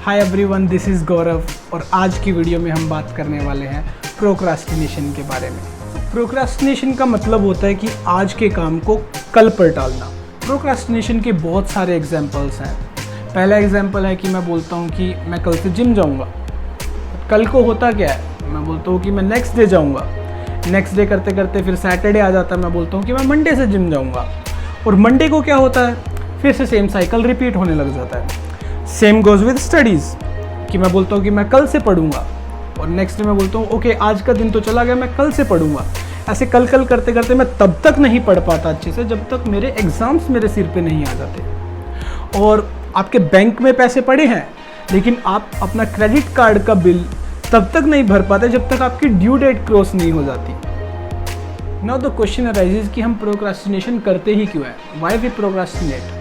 Hi everyone, this is गौरव और आज की वीडियो में हम बात करने वाले हैं प्रोक्रास्टिनेशन के बारे में। प्रोक्रास्टिनेशन का मतलब होता है कि आज के काम को कल पर टालना। प्रोक्रास्टिनेशन के बहुत सारे एग्जांपल्स हैं। पहला एग्जांपल है कि मैं बोलता हूँ कि मैं कल से जिम जाऊँगा। कल को होता क्या है, मैं बोलता हूँ कि मैं नेक्स्ट डे जाऊँगा। नेक्स्ट डे करते करते फिर सैटरडे आ जाता है, मैं बोलता हूँ कि मैं मंडे से जिम जाऊँगा। और मंडे को क्या होता है, फिर से सेम साइकिल रिपीट होने लग जाता है। सेम गोज़ विद स्टडीज़ कि मैं बोलता हूँ कि मैं कल से पढ़ूंगा और नेक्स्ट डे मैं बोलता हूँ ओके आज का दिन तो चला गया, मैं कल से पढ़ूंगा। ऐसे कल करते करते मैं तब तक नहीं पढ़ पाता अच्छे से जब तक मेरे एग्ज़ाम्स मेरे सिर पे नहीं आ जाते। और आपके बैंक में पैसे पड़े हैं लेकिन आप अपना क्रेडिट कार्ड का बिल तब तक नहीं भर पाते जब तक आपकी ड्यू डेट क्रॉस नहीं हो जाती। नाउ द क्वेश्चन अराइजेज कि हम प्रोक्रास्टिनेशन करते ही क्यों हैं, व्हाई वी प्रोक्रास्टिनेट।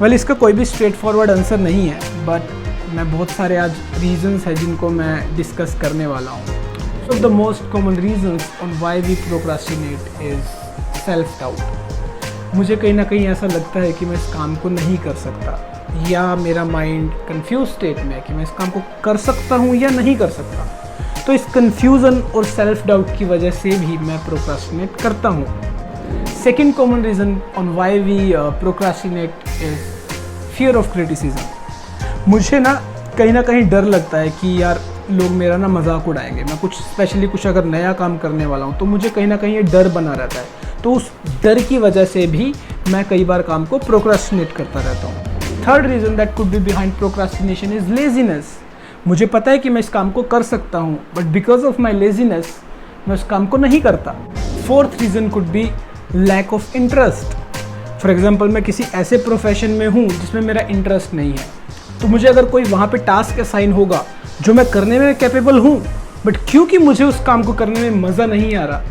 वेल, इसका कोई भी स्ट्रेट फॉरवर्ड आंसर नहीं है, बट मैं बहुत सारे आज रीजंस हैं जिनको मैं डिस्कस करने वाला हूँ। So the most common reasons on why we procrastinate is self doubt. मुझे कहीं ना कहीं ऐसा लगता है कि मैं इस काम को नहीं कर सकता, या मेरा माइंड कंफ्यूज स्टेट में है कि मैं इस काम को कर सकता हूँ या नहीं कर सकता। तो इस कन्फ्यूज़न और सेल्फ डाउट की वजह से भी मैं प्रोक्रास्टिनेट करता हूँ। Second common reason on why we procrastinate is fear of criticism. मुझे ना कहीं डर लगता है कि यार लोग मेरा ना मजाक उड़ाएंगे। मैं कुछ स्पेशली कुछ अगर नया काम करने वाला हूँ तो मुझे कहीं ना कहीं ये डर बना रहता है। तो उस डर की वजह से भी मैं कई बार काम को प्रोक्रास्टिनेट करता रहता हूँ। Third reason that could be behind procrastination is laziness. मुझे पता है कि मैं इस काम को कर सकता हूँ but because of my laziness मैं उस काम को नहीं करता। Fourth reason could be lack of interest. For example, मैं किसी ऐसे प्रोफेशन में हूँ जिसमें मेरा इंटरेस्ट नहीं है, तो मुझे अगर कोई वहाँ पे टास्क असाइन होगा जो मैं करने में कैपेबल हूँ बट क्योंकि मुझे उस काम को करने में मज़ा नहीं आ रहा,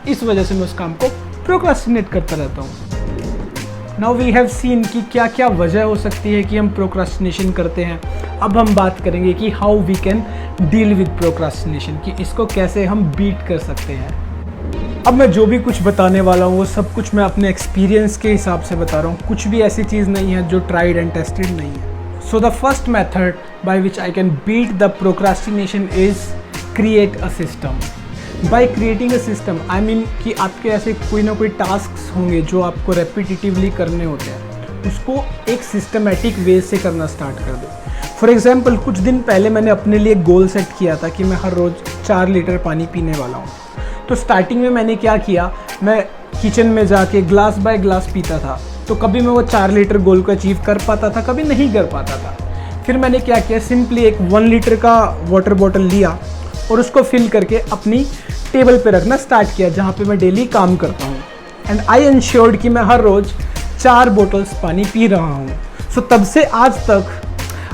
इस वजह से मैं उस काम को प्रोक्रास्टिनेट करता रहता हूँ। नाउ वी हैव सीन कि क्या क्या वजह हो सकती है कि हम प्रोक्रास्टिनेशन करते हैं। अब हम बात करेंगे कि how we can deal with procrastination, कि इसको कैसे हम बीट कर सकते हैं। अब मैं जो भी कुछ बताने वाला हूँ वो सब कुछ मैं अपने एक्सपीरियंस के हिसाब से बता रहा हूँ। कुछ भी ऐसी चीज़ नहीं है जो ट्राइड एंड टेस्टेड नहीं है। So the first method by which I can beat the procrastination is create a system. By creating a system I mean कि आपके ऐसे कोई ना कोई टास्क होंगे जो आपको रेपिटेटिवली करने होते हैं, उसको एक सिस्टमेटिक वे से करना स्टार्ट कर दो। फॉर एग्जाम्पल, कुछ दिन पहले मैंने अपने लिए गोल सेट किया था कि मैं हर रोज़ 4 लीटर पानी पीने वाला हूँ। तो स्टार्टिंग में मैंने क्या किया, मैं किचन में जाके ग्लास बाय ग्लास पीता था। तो कभी मैं वो 4 लीटर गोल को अचीव कर पाता था, कभी नहीं कर पाता था। फिर मैंने क्या किया, सिंपली एक 1 लीटर का वाटर बॉटल लिया और उसको फिल करके अपनी टेबल पे रखना स्टार्ट किया जहाँ पे मैं डेली काम करता हूँ। एंड आई इंश्योर्ड कि मैं हर रोज़ 4 बोटल्स पानी पी रहा हूँ। सो तब से आज तक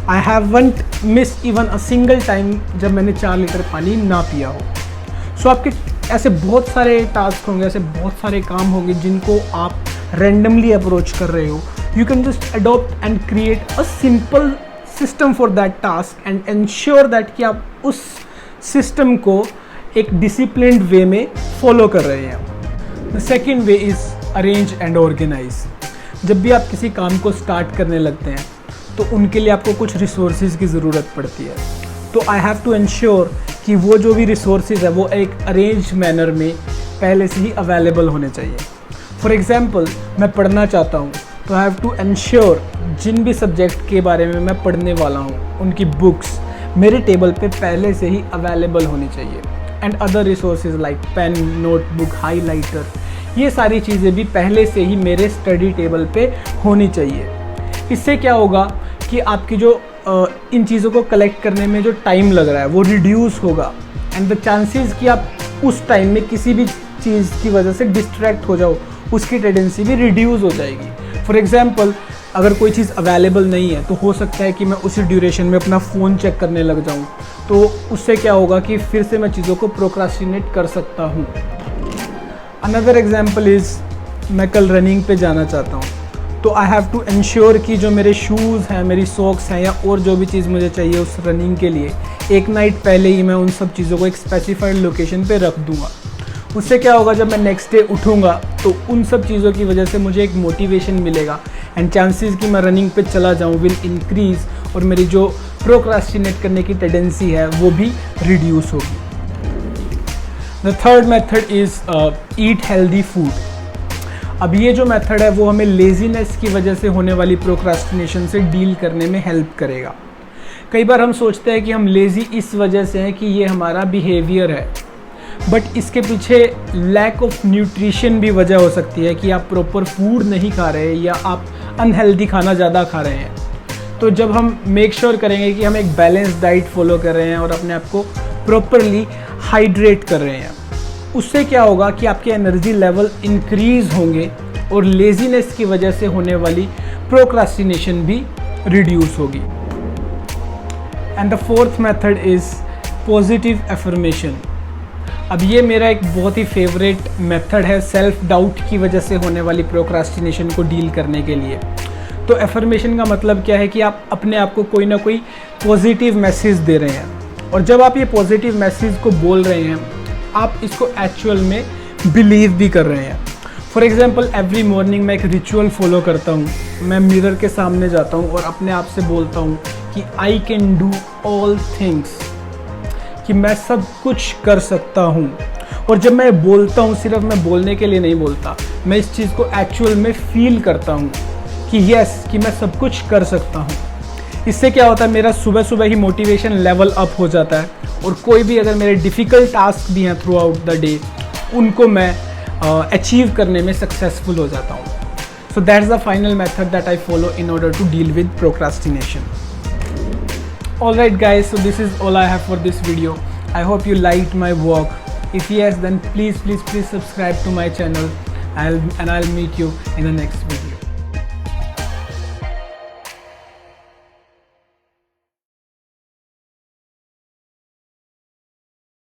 I haven't miss even a single time जब मैंने 4 लीटर पानी ना पिया हो। सो आपके ऐसे बहुत सारे टास्क होंगे, ऐसे बहुत सारे काम होंगे जिनको आप रैंडमली अप्रोच कर रहे हो। You can just adopt and create a simple system for that task and ensure that कि आप उस सिस्टम को एक डिसिप्लिन्ड वे में फॉलो कर रहे हैं। The second way is arrange and organise. जब भी आप किसी काम को स्टार्ट करने लगते हैं तो उनके लिए आपको कुछ रिसोर्सेज की ज़रूरत पड़ती है। तो आई हैव टू इंश्योर कि वो जो भी रिसोर्सेज है वो एक अरेंज मैनर में पहले से ही अवेलेबल होने चाहिए। फॉर एग्जाम्पल, मैं पढ़ना चाहता हूँ तो आई हैव टू इंश्योर जिन भी सब्जेक्ट के बारे में मैं पढ़ने वाला हूँ उनकी बुक्स मेरे टेबल पे पहले से ही अवेलेबल होनी चाहिए। And other resources like pen, notebook, highlighter, ये सारी चीज़ें भी पहले से ही मेरे स्टडी टेबल पे होनी चाहिए। इससे क्या होगा कि आपकी जो इन चीज़ों को कलेक्ट करने में जो टाइम लग रहा है वो रिड्यूस होगा। एंड द चांसेस कि आप उस टाइम में किसी भी चीज़ की वजह से डिस्ट्रैक्ट हो जाओ, उसकी टेंडेंसी भी रिड्यूस हो जाएगी। फॉर एग्जांपल, अगर कोई चीज़ अवेलेबल नहीं है तो हो सकता है कि मैं उसी ड्यूरेशन में अपना फ़ोन चेक करने लग जाऊं, तो उससे क्या होगा कि फिर से मैं चीज़ों को प्रोक्रास्टिनेट कर सकता हूं। अनदर एग्जांपल इज़, मैं कल रनिंग पे जाना चाहता हूं तो आई हैव टू इंश्योर कि जो मेरे शूज़ हैं, मेरी सॉक्स हैं या और जो भी चीज़ मुझे चाहिए उस रनिंग के लिए, एक नाइट पहले ही मैं उन सब चीज़ों को एक स्पेसिफाइड लोकेशन पे रख दूंगा। उससे क्या होगा, जब मैं नेक्स्ट डे उठूँगा तो उन सब चीज़ों की वजह से मुझे एक मोटिवेशन मिलेगा एंड चांसेस कि मैं रनिंग पे चला जाऊँ विल इंक्रीज़ और मेरी जो प्रोक्रास्टिनेट करने की टेंडेंसी है वो भी रिड्यूस होगी। The third method is eat healthy food. अब ये जो मेथड है वो हमें लेज़ीनेस की वजह से होने वाली प्रोक्रास्टिनेशन से डील करने में हेल्प करेगा। कई बार हम सोचते हैं कि हम लेज़ी इस वजह से हैं कि ये हमारा बिहेवियर है, बट इसके पीछे लैक ऑफ न्यूट्रिशन भी वजह हो सकती है कि आप प्रॉपर फूड नहीं खा रहे या आप अनहेल्दी खाना ज़्यादा खा रहे हैं। तो जब हम मेक श्योर करेंगे कि हम एक बैलेंस डाइट फॉलो कर रहे हैं और अपने आप को प्रॉपरली हाइड्रेट कर रहे हैं, उससे क्या होगा कि आपके एनर्जी लेवल इंक्रीज़ होंगे और लेज़ीनेस की वजह से होने वाली प्रोक्रास्टिनेशन भी रिड्यूस होगी। And the fourth method is positive affirmation. अब ये मेरा एक बहुत ही फेवरेट मेथड है सेल्फ डाउट की वजह से होने वाली प्रोक्रास्टिनेशन को डील करने के लिए। तो एफर्मेशन का मतलब क्या है कि आप अपने आप को कोई ना कोई पॉजिटिव मैसेज दे रहे हैं, और जब आप ये पॉजिटिव मैसेज को बोल रहे हैं आप इसको एक्चुअल में बिलीव भी कर रहे हैं। फॉर एग्जाम्पल एवरी मॉर्निंग मैं एक रिचुअल फॉलो करता हूँ। मैं मिरर के सामने जाता हूँ और अपने आप से बोलता हूँ कि I can do all things, कि मैं सब कुछ कर सकता हूँ। और जब मैं बोलता हूँ सिर्फ मैं बोलने के लिए नहीं बोलता, मैं इस चीज़ को एक्चुअल में फील करता हूँ कि यस, कि मैं सब कुछ कर सकता हूँ। इससे क्या होता है, मेरा सुबह सुबह ही मोटिवेशन लेवल अप हो जाता है, और कोई भी अगर मेरे डिफ़िकल्ट टास्क भी हैं थ्रू आउट द डे, उनको मैं अचीव करने में सक्सेसफुल हो जाता हूँ। So that's the final method that I follow in order to deal with procrastination. Alright guys, so this is all I have for this video. I hope you liked my work. If yes, then please subscribe to my channel, and I'll meet you in the next video.